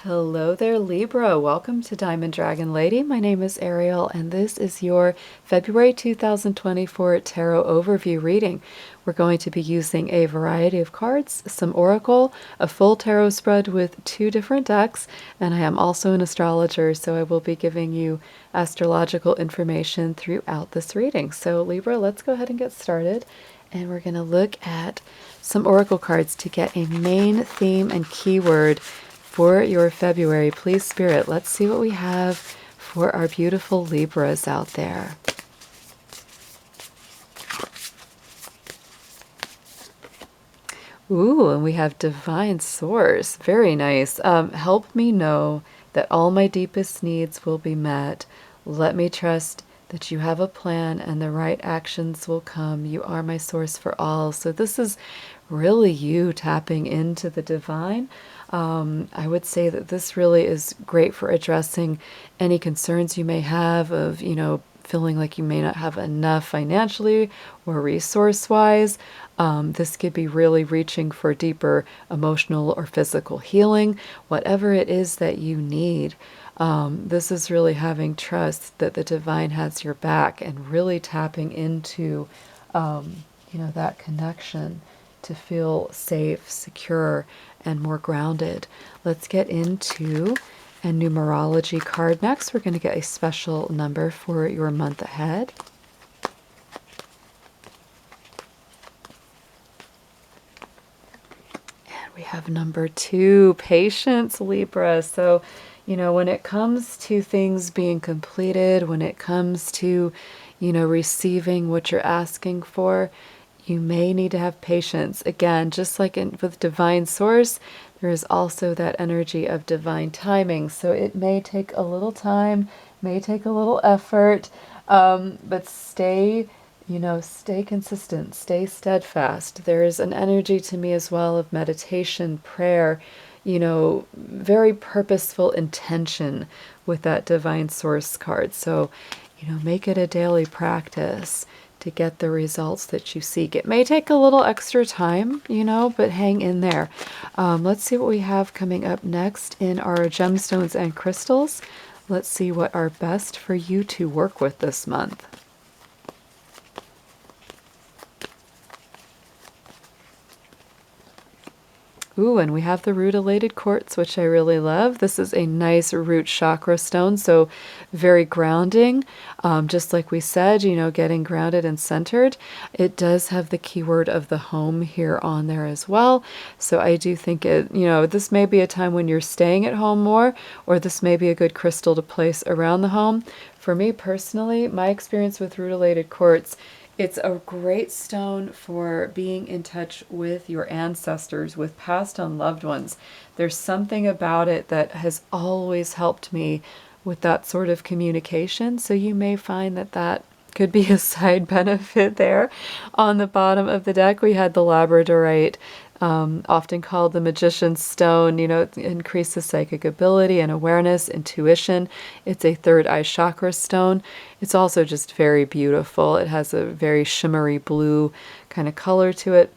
Hello there, Libra. Welcome to Diamond Dragon Lady. My name is Ariel, and this is your February 2024 Tarot Overview reading. We're going to be using a variety of cards, some oracle, a full tarot spread with 2 different decks, and I am also an astrologer, so I will be giving you astrological information throughout this reading. So Libra, let's go ahead and get started. And we're going to look at some oracle cards to get a main theme and keyword for your February. Please, Spirit, let's see what we have for our beautiful Libras out there. Ooh, and we have Divine Source. Very nice. Help me know that all my deepest needs will be met. Let me trust that you have a plan and the right actions will come. You are my source for all. So this is really you tapping into the divine. I would say that this really is great for addressing any concerns you may have of, feeling like you may not have enough financially or resource-wise. This could be really reaching for deeper emotional or physical healing, whatever it is that you need. This is really having trust that the divine has your back and really tapping into, that connection to feel safe, secure, and more grounded. Let's get into a numerology card next. We're going to get a special number for your month ahead. And we have number 2, patience, Libra. So, when it comes to things being completed, when it comes to, receiving what you're asking for, you may need to have patience. Again, just like with divine source, there is also that energy of divine timing. So it may take a little time, may take a little effort, but stay consistent, stay steadfast. There is an energy to me as well of meditation, prayer, very purposeful intention with that divine source card. So, make it a daily practice to get the results that you seek. It may take a little extra time, but hang in there. Let's see what we have coming up next in our gemstones and crystals. Let's see what are best for you to work with this month. Ooh, and we have the rutilated quartz, which I really love. This is a nice root chakra stone, so very grounding. Just like we said, getting grounded and centered. It does have the keyword of the home here on there as well. So I do think this may be a time when you're staying at home more, or this may be a good crystal to place around the home. For me personally, my experience with rutilated quartz, it's a great stone for being in touch with your ancestors, with past and loved ones. There's something about it that has always helped me with that sort of communication. So you may find that could be a side benefit there. On the bottom of the deck, we had the labradorite, often called the magician's stone. It increases psychic ability and awareness, intuition. It's a third eye chakra stone. It's also just very beautiful. It has a very shimmery blue kind of color to it.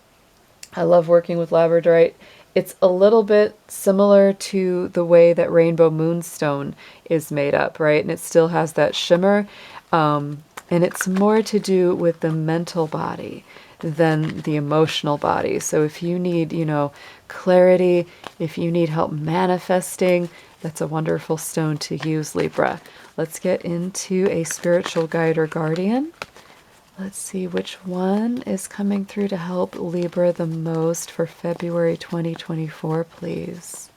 I love working with labradorite. It's a little bit similar to the way that rainbow moonstone is made up, right? And it still has that shimmer. And it's more to do with the mental body than the emotional body. So if you need, clarity, if you need help manifesting, that's a wonderful stone to use, Libra. Let's get into a spiritual guide or guardian. Let's see which one is coming through to help Libra the most for February 2024, please.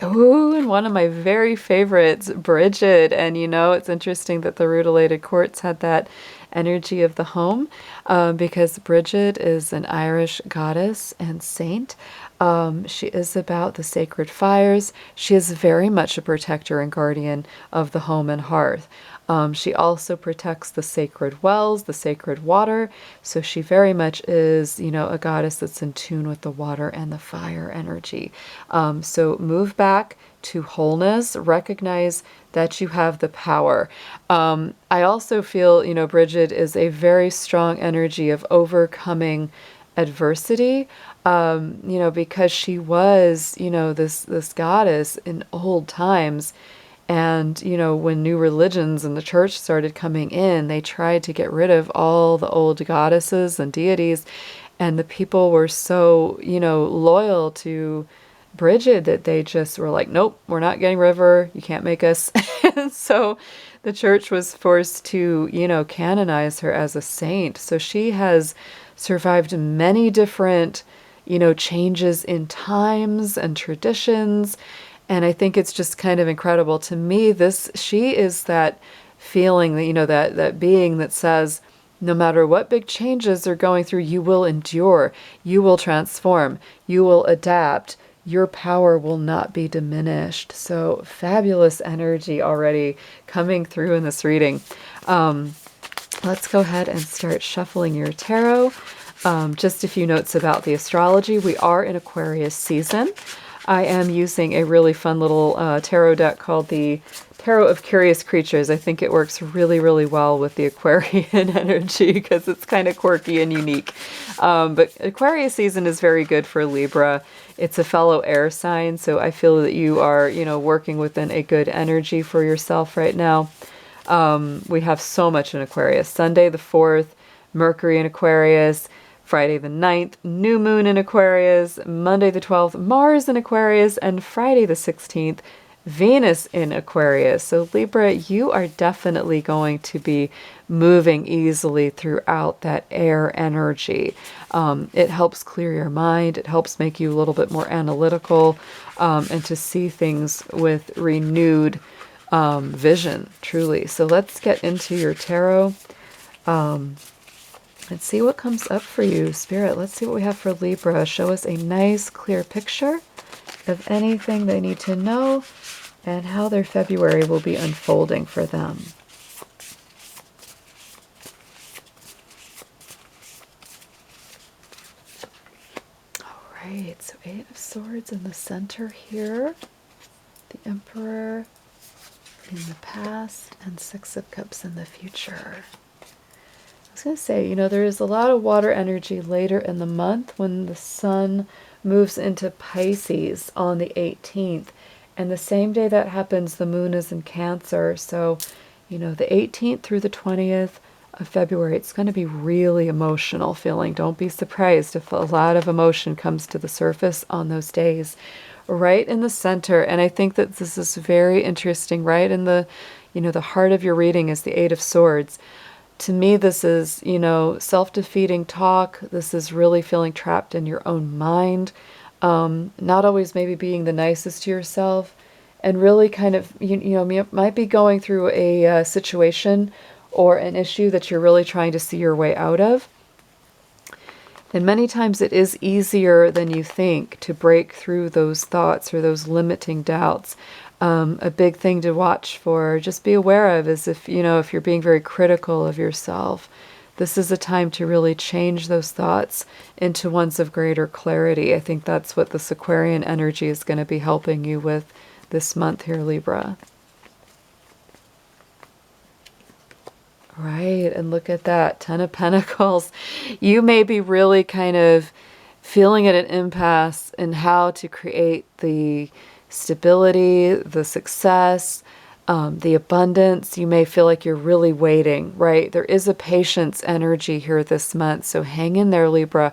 Oh, and one of my very favorites, Bridget. And it's interesting that the rutilated quartz had that energy of the home, because Bridget is an Irish goddess and saint. She is about the sacred fires. She is very much a protector and guardian of the home and hearth. She also protects the sacred wells, the sacred water. So she very much is, a goddess that's in tune with the water and the fire energy. So move back to wholeness, recognize that you have the power. I also feel, Bridget is a very strong energy of overcoming adversity, because she was, this goddess in old times. And, when new religions and the church started coming in, they tried to get rid of all the old goddesses and deities. And the people were so, loyal to Bridget that they just were like, nope, we're not getting rid of her. You can't make us. And so the church was forced to, canonize her as a saint. So she has survived many different, changes in times and traditions. And I think it's just kind of incredible to me. She is that feeling that, that being that says, no matter what big changes are going through, you will endure, you will transform, you will adapt, your power will not be diminished. So fabulous energy already coming through in this reading. Let's go ahead and start shuffling your tarot. Just a few notes about the astrology. We are in Aquarius season. I am using a really fun little tarot deck called the Tarot of Curious Creatures. I think it works really, really well with the Aquarian energy because it's kind of quirky and unique. But Aquarius season is very good for Libra. It's a fellow air sign, so I feel that you are, working within a good energy for yourself right now. We have so much in Aquarius. Sunday the 4th, Mercury in Aquarius. Friday the 9th, new moon in Aquarius. Monday the 12th, Mars in Aquarius. And Friday the 16th, Venus in Aquarius. So Libra, you are definitely going to be moving easily throughout that air energy. It helps clear your mind. It helps make you a little bit more analytical, and to see things with renewed vision, truly. So let's get into your tarot. Let's see what comes up for you, Spirit. Let's see what we have for Libra. Show us a nice, clear picture of anything they need to know and how their February will be unfolding for them. All right, so 8 of Swords in the center here. The Emperor in the past and 6 of Cups in the future. I was going to say, there is a lot of water energy later in the month when the sun moves into Pisces on the 18th. And the same day that happens, the moon is in Cancer. So, the 18th through the 20th of February, it's going to be really emotional feeling. Don't be surprised if a lot of emotion comes to the surface on those days. Right in the center. And I think that this is very interesting. Right in the, the heart of your reading is the 8 of Swords. To me, this is, self-defeating talk. This is really feeling trapped in your own mind. Not always maybe being the nicest to yourself. And really kind of, you might be going through a situation or an issue that you're really trying to see your way out of. And many times it is easier than you think to break through those thoughts or those limiting doubts. A big thing to watch for, just be aware of, is if you're being very critical of yourself, this is a time to really change those thoughts into ones of greater clarity. I think that's what this Aquarian energy is going to be helping you with this month here, Libra. Right, and look at that, 10 of Pentacles. You may be really kind of feeling at an impasse in how to create the stability, the success, the abundance. You may feel like you're really waiting, right? There is a patience energy here this month, so hang in there, Libra.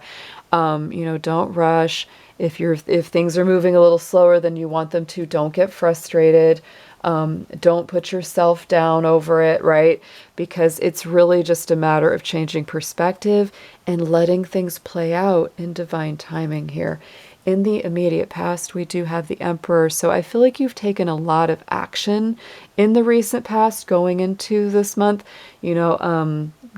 Don't rush. If things are moving a little slower than you want them to, don't get frustrated. Don't put yourself down over it, right? Because it's really just a matter of changing perspective and letting things play out in divine timing here. In the immediate past, we do have the Emperor, so I feel like you've taken a lot of action in the recent past going into this month.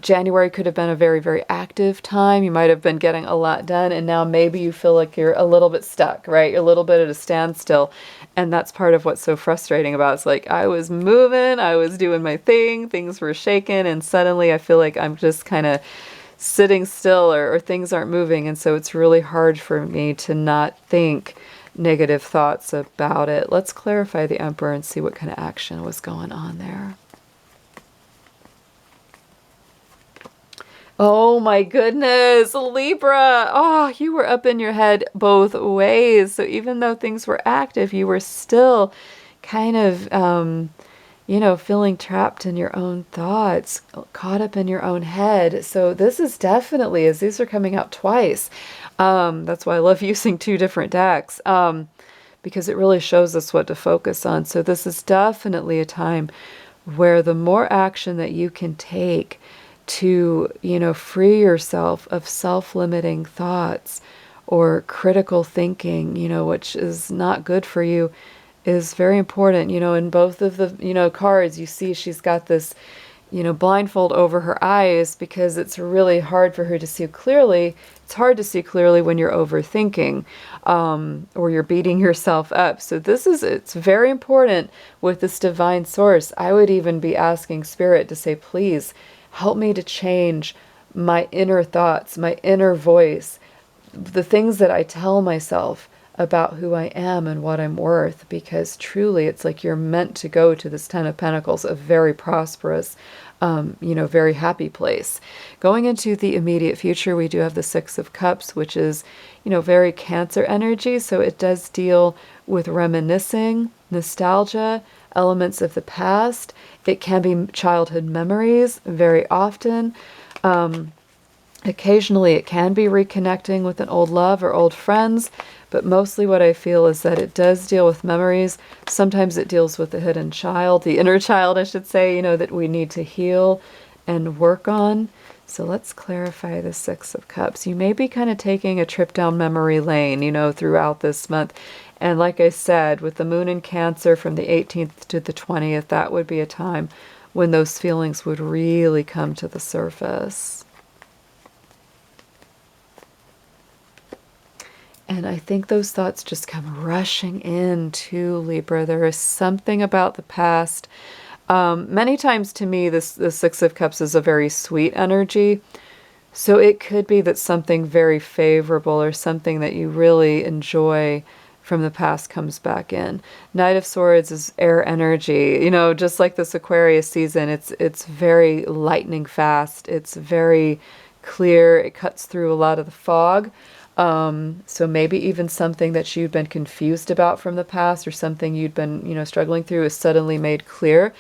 January could have been a very, very active time. You might have been getting a lot done, and now maybe you feel like you're a little bit stuck, right? You're a little bit at a standstill, and that's part of what's so frustrating about it. It's like, I was moving, I was doing my thing, things were shaking, and suddenly I feel like I'm just kind of sitting still or things aren't moving. And so it's really hard for me to not think negative thoughts about it. Let's clarify the Emperor and see what kind of action was going on there. Oh my goodness, Libra. Oh, you were up in your head both ways. So even though things were active, you were still kind of, feeling trapped in your own thoughts, caught up in your own head. So this is definitely, as these are coming out twice, that's why I love using two different decks, because it really shows us what to focus on. So this is definitely a time where the more action that you can take to, free yourself of self-limiting thoughts or critical thinking, which is not good for you, is very important. In both of the, cards, you see she's got this, blindfold over her eyes because it's really hard for her to see clearly. It's hard to see clearly when you're overthinking, or you're beating yourself up. So it's very important with this divine source. I would even be asking Spirit to say, please help me to change my inner thoughts, my inner voice, the things that I tell myself about who I am and what I'm worth, because truly it's like you're meant to go to this Ten of Pentacles, a very prosperous, very happy place. Going into the immediate future, we do have the Six of Cups, which is, very Cancer energy. So it does deal with reminiscing, nostalgia, elements of the past. It can be childhood memories very often. Occasionally it can be reconnecting with an old love or old friends, but mostly what I feel is that it does deal with memories. Sometimes it deals with the hidden child, the inner child, I should say, that we need to heal and work on. So let's clarify the Six of Cups. You may be kind of taking a trip down memory lane, throughout this month. And like I said, with the moon in Cancer from the 18th to the 20th, that would be a time when those feelings would really come to the surface. And I think those thoughts just come rushing in to Libra. There is something about the past. Many times to me, the Six of Cups is a very sweet energy. So it could be that something very favorable or something that you really enjoy from the past comes back in. Knight of Swords is air energy. Just like this Aquarius season, it's very lightning fast. It's very clear. It cuts through a lot of the fog. So maybe even something that you'd been confused about from the past, or something you'd been, struggling through, is suddenly made clear.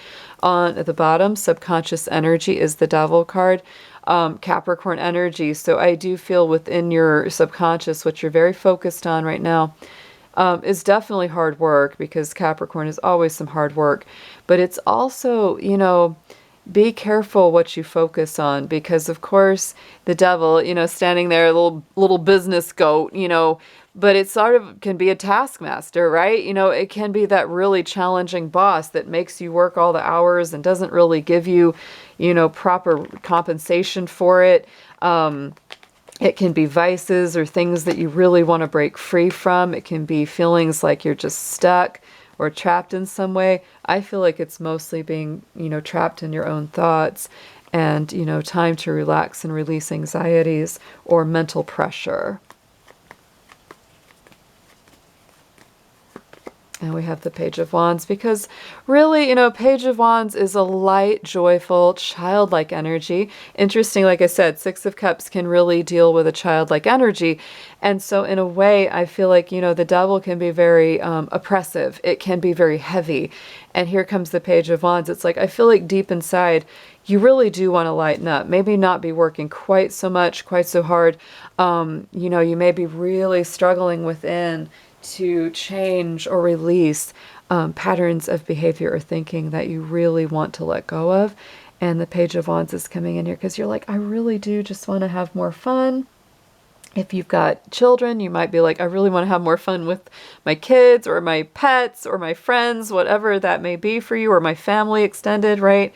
At the bottom, subconscious energy is the Devil card, Capricorn energy. So I do feel within your subconscious, what you're very focused on right now, is definitely hard work, because Capricorn is always some hard work. But it's also, be careful what you focus on, because of course the devil, standing there, a little business goat, but it sort of can be a taskmaster, right? It can be that really challenging boss that makes you work all the hours and doesn't really give you, proper compensation for it. It can be vices or things that you really want to break free from. It can be feelings like you're just stuck or trapped in some way. I feel like it's mostly being, trapped in your own thoughts, and, time to relax and release anxieties or mental pressure. And we have the Page of Wands, because really, Page of Wands is a light, joyful, childlike energy. Interesting, like I said, Six of Cups can really deal with a childlike energy. And so in a way, I feel like, the devil can be very oppressive. It can be very heavy. And here comes the Page of Wands. It's like, I feel like deep inside, you really do want to lighten up. Maybe not be working quite so much, quite so hard. You may be really struggling within to change or release patterns of behavior or thinking that you really want to let go of. And the Page of Wands is coming in here because you're like, I really do just want to have more fun. If you've got children, you might be like, I really want to have more fun with my kids or my pets or my friends, whatever that may be for you, or my family extended, right?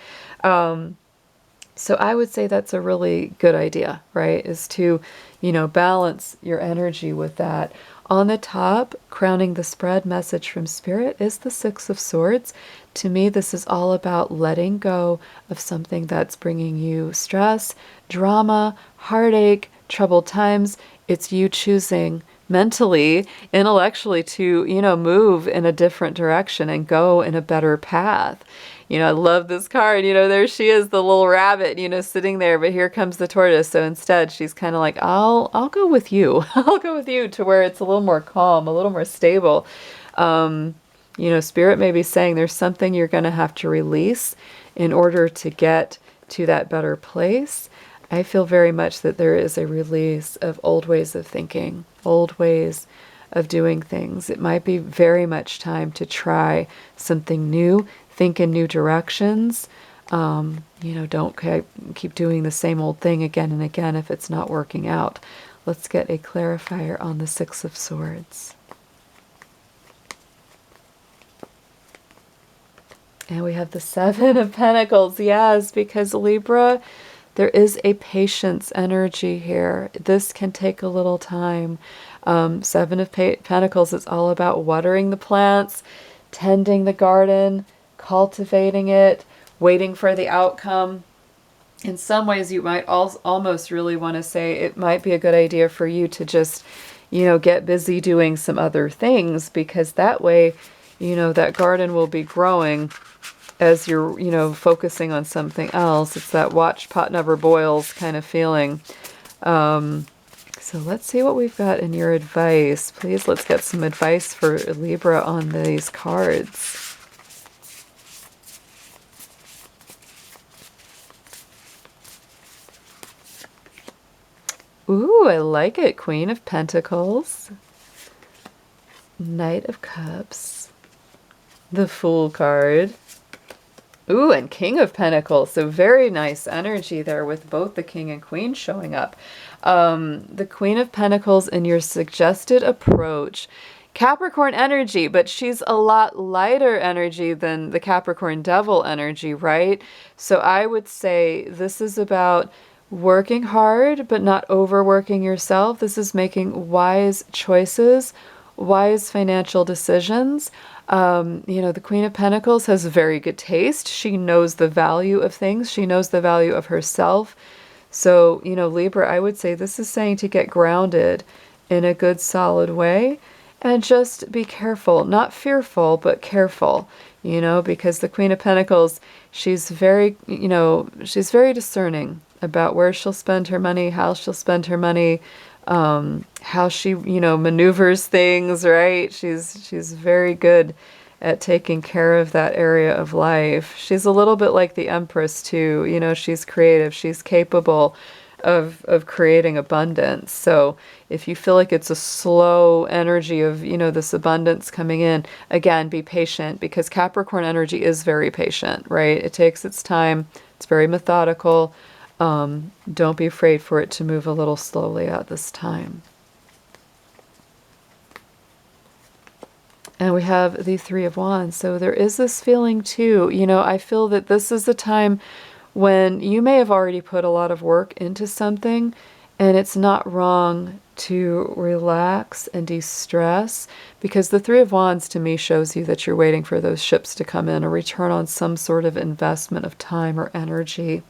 So I would say that's a really good idea, right? Is to, balance your energy with that. On the top, crowning the spread, message from Spirit, is the Six of Swords. To me, this is all about letting go of something that's bringing you stress, drama, heartache, troubled times. It's you choosing mentally, intellectually to, move in a different direction and go in a better path. I love this card. There she is, the little rabbit, sitting there, but here comes the tortoise. So instead, she's kind of like, I'll go with you. I'll go with you to where it's a little more calm, a little more stable. Spirit may be saying there's something you're going to have to release in order to get to that better place. I feel very much that there is a release of old ways of thinking, old ways of doing things. It might be very much time to try something new, think in new directions. Don't keep doing the same old thing again and again if it's not working out. Let's get a clarifier on the Six of Swords. And we have the Seven of Pentacles. Yes, because Libra, there is a patience energy here. This can take a little time. Seven of Pentacles is all about watering the plants, tending the garden, cultivating it, waiting for the outcome. In some ways, you might almost really want to say it might be a good idea for you to just, get busy doing some other things, because that way, that garden will be growing as you're, focusing on something else. It's that watch pot never boils kind of feeling. So let's see what we've got in your advice. Please, let's get some advice for Libra on these cards. Ooh, I like it. Queen of Pentacles. Knight of Cups. The Fool card. Ooh, and King of Pentacles. So very nice energy there with both the King and Queen showing up. The Queen of Pentacles in your suggested approach. Capricorn energy, but she's a lot lighter energy than the Capricorn Devil energy, right? So I would say this is about working hard, but not overworking yourself. This is making wise choices, wise financial decisions. The Queen of Pentacles has very good taste. She knows the value of things. She knows the value of herself. So, Libra, I would say this is saying to get grounded in a good, solid way and just be careful, not fearful, but careful, because the Queen of Pentacles, she's very discerning about where she'll spend her money, how she'll spend her money, how she, maneuvers things, right? She's very good at taking care of that area of life. She's a little bit like the Empress too. She's creative. She's capable of creating abundance. So if you feel like it's a slow energy of, this abundance coming in, again, be patient, because Capricorn energy is very patient, right? It takes its time. It's very methodical. Don't be afraid for it to move a little slowly at this time. And we have the Three of Wands. So there is this feeling too, I feel that this is the time when you may have already put a lot of work into something, and it's not wrong to relax and de-stress, because the Three of Wands to me shows you that you're waiting for those ships to come in, a return on some sort of investment of time or energy.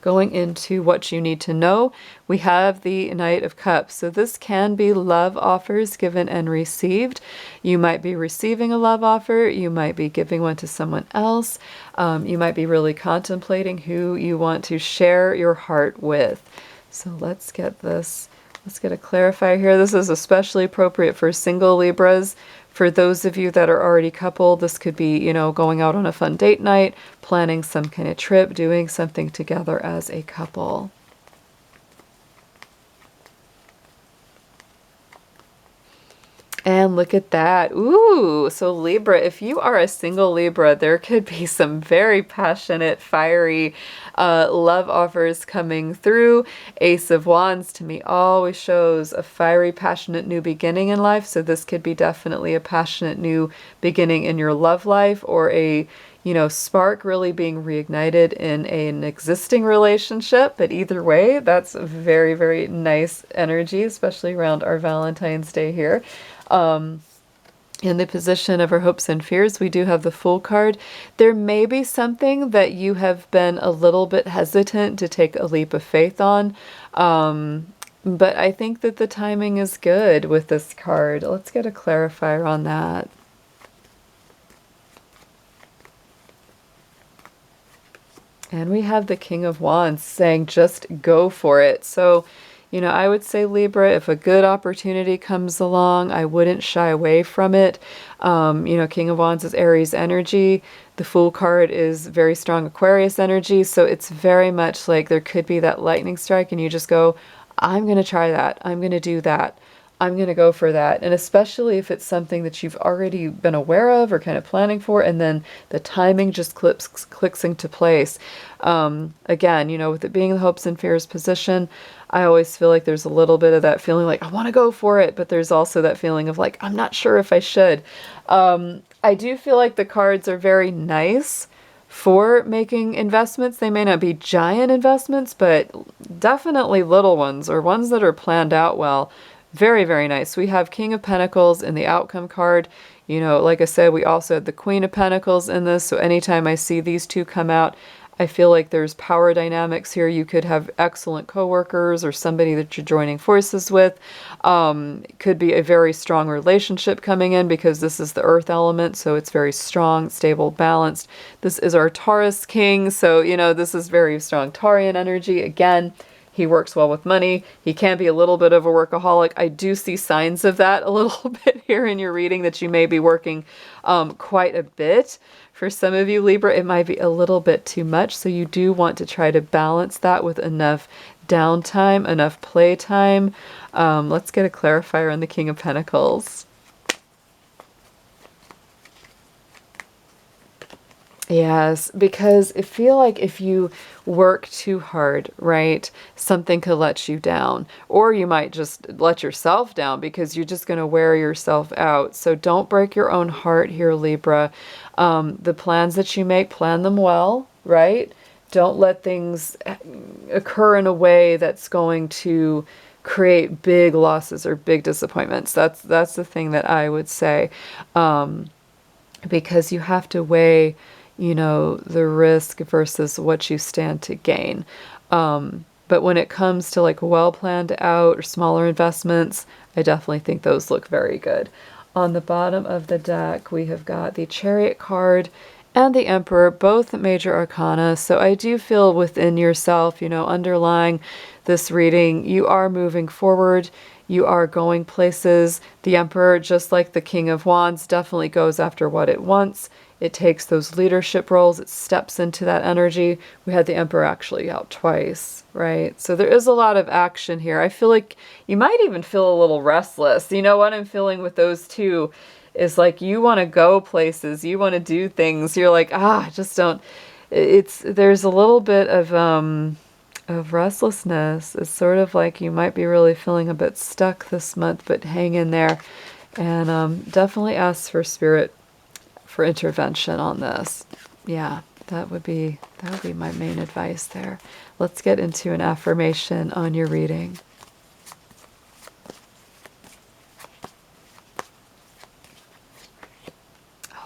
Going into what you need to know, we have the Knight of Cups. So this can be love offers given and received. You might be receiving a love offer. You might be giving one to someone else. You might be really contemplating who you want to share your heart with. So let's get this. Let's get a clarifier here. This is especially appropriate for single Libras. For those of you that are already coupled, this could be, going out on a fun date night, planning some kind of trip, doing something together as a couple. And look at that. Ooh, so Libra, if you are a single Libra, there could be some very passionate, fiery love offers coming through. Ace of Wands to me always shows a fiery, passionate new beginning in life. So this could be definitely a passionate new beginning in your love life, or a spark really being reignited in an existing relationship. But either way, that's a very, very nice energy, especially around our Valentine's Day here. In the position of our hopes and fears, we do have the Fool card. There may be something that you have been a little bit hesitant to take a leap of faith on. But I think that the timing is good with this card. Let's get a clarifier on that. And we have the King of Wands saying, just go for it. So, I would say, Libra, if a good opportunity comes along, I wouldn't shy away from it. King of Wands is Aries energy. The Fool card is very strong Aquarius energy. So it's very much like there could be that lightning strike and you just go, I'm going to try that. I'm going to do that. I'm going to go for that. And especially if it's something that you've already been aware of or kind of planning for, and then the timing just clicks into place. Again, with it being the hopes and fears position, I always feel like there's a little bit of that feeling like I want to go for it, but there's also that feeling of like, I'm not sure if I should. I do feel like the cards are very nice for making investments. They may not be giant investments, but definitely little ones or ones that are planned out well. Very, very nice. We have King of Pentacles in the outcome card. Like I said, we also had the Queen of Pentacles in this. So anytime I see these two come out, I feel like there's power dynamics here. You could have excellent coworkers or somebody that you're joining forces with. Could be a very strong relationship coming in because this is the earth element. So it's very strong, stable, balanced. This is our Taurus king. So, this is very strong Taurian energy. Again, he works well with money. He can be a little bit of a workaholic. I do see signs of that a little bit here in your reading, that you may be working quite a bit. For some of you, Libra, it might be a little bit too much. So you do want to try to balance that with enough downtime, enough playtime. Let's get a clarifier on the King of Pentacles. Yes, because I feel like if you work too hard, right, something could let you down. Or you might just let yourself down because you're just going to wear yourself out. So don't break your own heart here, Libra. The plans that you make, plan them well, right? Don't let things occur in a way that's going to create big losses or big disappointments. That's the thing that I would say. Because you have to weigh the risk versus what you stand to gain. But when it comes to like well planned out or smaller investments, I definitely think those look very good. On the bottom of the deck, we have got the Chariot card and the Emperor, both major arcana. So I do feel within yourself, underlying this reading, you are moving forward. You are going places. The Emperor, just like the King of Wands, definitely goes after what it wants. It takes those leadership roles. It steps into that energy. We had the Emperor actually out twice, right? So there is a lot of action here. I feel like you might even feel a little restless. What I'm feeling with those two is like you want to go places. You want to do things. You're like, I just don't. There's a little bit of restlessness. It's sort of like you might be really feeling a bit stuck this month, but hang in there and definitely ask for spirit for intervention on this. Yeah, that would be my main advice there. Let's get into an affirmation on your reading.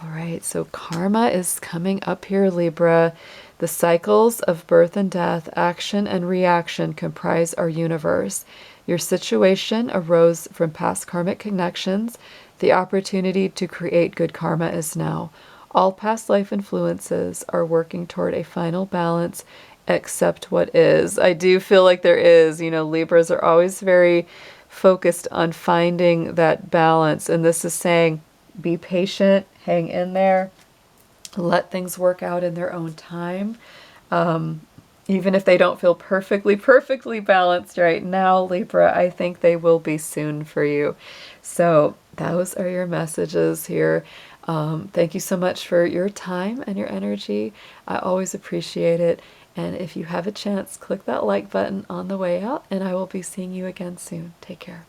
All right, so karma is coming up here, Libra. The cycles of birth and death, action and reaction comprise our universe. Your situation arose from past karmic connections. The opportunity to create good karma is now. All past life influences are working toward a final balance. Accept what is. I do feel like there is. Libras are always very focused on finding that balance. And this is saying, be patient, hang in there, let things work out in their own time. Even if they don't feel perfectly balanced right now, Libra, I think they will be soon for you. So those are your messages here. Thank you so much for your time and your energy. I always appreciate it. And if you have a chance, click that like button on the way out, and I will be seeing you again soon. Take care.